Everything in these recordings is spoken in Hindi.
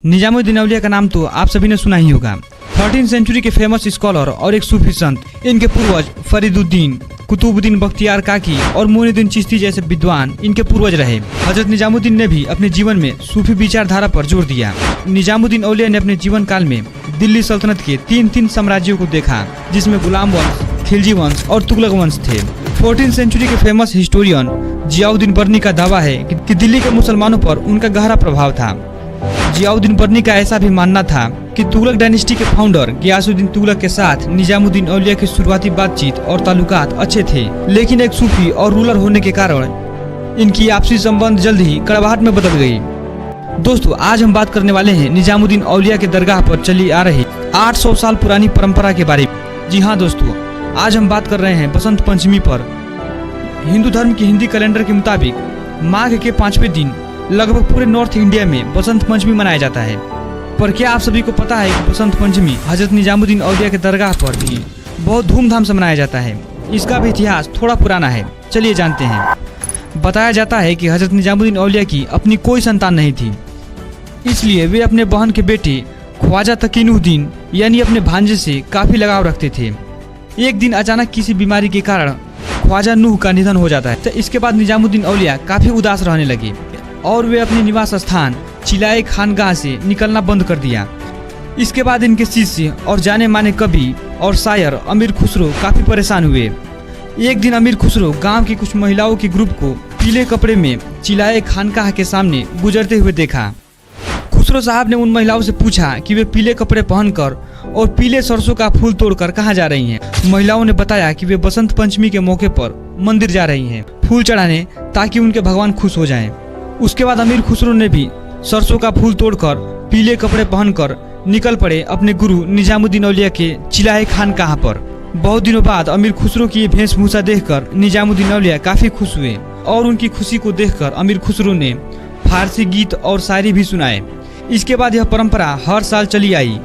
निजामुद्दीन औलिया का नाम तो आप सभी ने सुना ही होगा। 13वीं सेंचुरी के फेमस स्कॉलर और एक सूफी संत, इनके पूर्वज फरीदुद्दीन, कुतुबुद्दीन बख्तियार काकी और मोइनुद्दीन चिश्ती जैसे विद्वान इनके पूर्वज रहे। हजरत निजामुद्दीन ने भी अपने जीवन में सूफी विचारधारा पर जोर दिया। निजामुद्दीन औलिया ने अपने जीवन काल में दिल्ली सल्तनत के तीन साम्राज्यों को देखा, जिसमें गुलाम वंश, खिलजी वंश और तुगलक वंश थे। 14वीं सेंचुरी के फेमस हिस्टोरियन जियाउद्दीन बर्नी का दावा है कि दिल्ली के मुसलमानों पर उनका गहरा प्रभाव था। जियाउद्दीन बर्नी का ऐसा भी मानना था कि तुगलक डायनेस्टी के फाउंडर गियासुद्दीन तुगलक के साथ निजामुद्दीन औलिया की शुरुआती बातचीत और ताल्लुकात अच्छे थे, लेकिन एक सूफी और रूलर होने के कारण इनकी आपसी संबंध जल्द ही कड़वाहट में बदल गई। दोस्तों, आज हम बात करने वाले हैं निजामुद्दीन औलिया के दरगाह पर चली आ रही 800 साल पुरानी परंपरा के बारे में। जी हाँ दोस्तों, आज हम बात कर रहे हैं बसंत पंचमी पर। हिंदू धर्म की हिंदी कैलेंडर के मुताबिक माघ के 5वें दिन लगभग पूरे नॉर्थ इंडिया में बसंत पंचमी मनाया जाता है। पर क्या आप सभी को पता है कि बसंत पंचमी हजरत निजामुद्दीन औलिया के दरगाह पर भी बहुत धूमधाम से मनाया जाता है। इसका भी इतिहास थोड़ा पुराना है, चलिए जानते हैं। बताया जाता है कि हजरत निजामुद्दीन औलिया की अपनी कोई संतान नहीं थी, इसलिए वे अपने बहन के बेटे ख्वाजा तकीनुद्दीन यानी अपने भांजे से काफी लगाव रखते थे। एक दिन अचानक किसी बीमारी के कारण ख्वाजा नूह का निधन हो जाता है। तो इसके बाद निजामुद्दीन औलिया काफी उदास रहने लगे और वे अपने निवास स्थान चिलाए खानगाह से निकलना बंद कर दिया। इसके बाद इनके शिष्य और जाने माने कवि और शायर अमीर खुसरो काफी परेशान हुए। एक दिन अमीर खुसरो गांव की कुछ महिलाओं के ग्रुप को पीले कपड़े में चिलाए खानकाह के सामने गुजरते हुए देखा। खुसरो साहब ने उन महिलाओं से पूछा कि वे पीले कपड़े पहनकर और पीले सरसों का फूल तोड़कर कहाँ जा रही हैं। महिलाओं ने बताया कि वे बसंत पंचमी के मौके पर मंदिर जा रही हैं, फूल चढ़ाने, ताकि उनके भगवान खुश हो जाएं। उसके बाद अमीर खुसरो ने भी सरसों का फूल तोड़कर पीले कपड़े पहनकर निकल पड़े अपने गुरु निजामुद्दीन औलिया के चिलाए खानकाह पर। बहुत दिनों बाद अमीर खुसरो की ये वेशभूषा देखकर निजामुद्दीन औलिया काफी खुश हुए और उनकी खुशी को देखकर अमीर खुसरो ने फारसी गीत और शायरी भी सुनाए। इसके बाद यह परंपरा हर साल चली आई,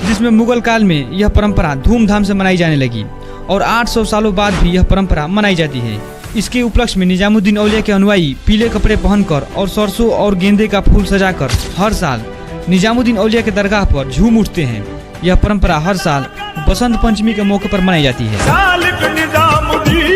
जिसमें मुगल काल में यह परंपरा धूमधाम से मनाई जाने लगी और 800 सालों बाद भी यह परंपरा मनाई जाती है। इसके उपलक्ष्य में निजामुद्दीन औलिया के अनुयायी पीले कपड़े पहनकर और सरसों और गेंदे का फूल सजाकर हर साल निजामुद्दीन औलिया के दरगाह पर झूम उठते हैं। यह परंपरा हर साल बसंत पंचमी के मौके पर मनाई जाती है। मालिक निजामुद्दीन